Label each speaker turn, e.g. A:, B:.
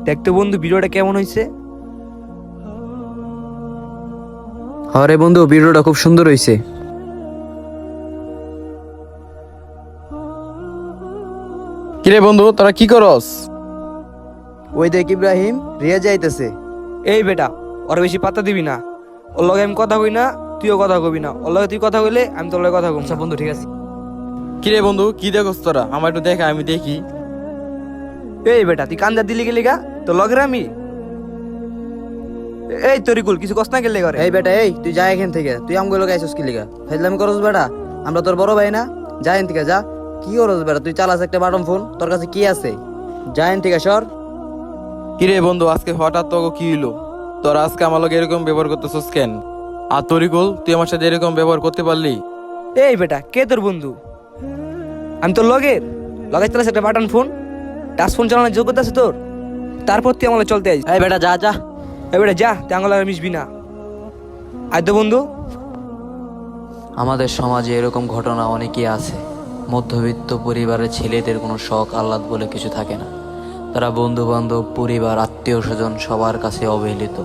A: দেখতে বন্ধু ভিডিওটা কেমন হয়েছে?
B: আরে বন্ধু, ভিডিওটা খুব সুন্দর হয়েছে।
C: কিরে বন্ধু, তোরা কি করস?
B: ওই দেখ ইব্রাহিম রিয়া যাইতেছে।
A: এই বেটা, ওর বেশি পাত্তা দিবি না। ওর লগে আমি কথা কই না, তুইও কথা কবি না। ওর লগে তুই কথা কইলে আমি তোর লগে কথা কম। বন্ধু ঠিক আছে।
C: কিরে বন্ধু, কি দেখস তোরা? আমার একটু দেখা, আমি দেখি।
A: এই বেটা, তুই কান্দা দিলি গেলি গা তোর লগের আমি। এই তরিকুল, কিছু কষ্ট না গেলে করে।
B: এই বেটা, এই তুই যা এখান থেকে। তুই আমগুলো গাইছিস কি লিগা? ফাইজলামি করস বেটা? আমরা তোর বড় ভাই না? যা এখান থেকে যা। কি করস বেটা? তুই চালাস একটা বাটন ফোন, তোর কাছে কি আছে? যা এখান থেকে সর।
C: কিরে বন্ধু, আজকে হঠাৎ তোকে কি হইলো? তোরা আজকে আমার লগে এরকম ব্যবহার করতেছস কেন? আর তরিকুল, তুই আমার সাথে এরকম ব্যবহার করতে পারলি?
A: এই বেটা, কে তোর বন্ধু? আমি তোর লগের চালাস একটা বাটন ফোন। টাচ ফোন চালানোর যোগ্যতা আছে তোর? তারপর তুই আমার লগে চলতে আইস।
B: এই বেটা যা যা।
A: এই বেটা যা, তুই আমার লগে মিশবি না। আয় তো বন্ধু।
D: আমাদের সমাজে এরকম ঘটনা অনেকই আছে। মধ্যবিত্ত পরিবারের ছেলেদের কোনো শখ আহ্লাদ বলে কিছু থাকে না। তারা বন্ধু বান্ধব, পরিবার, আত্মীয় স্বজন সবার কাছে অবহেলিত।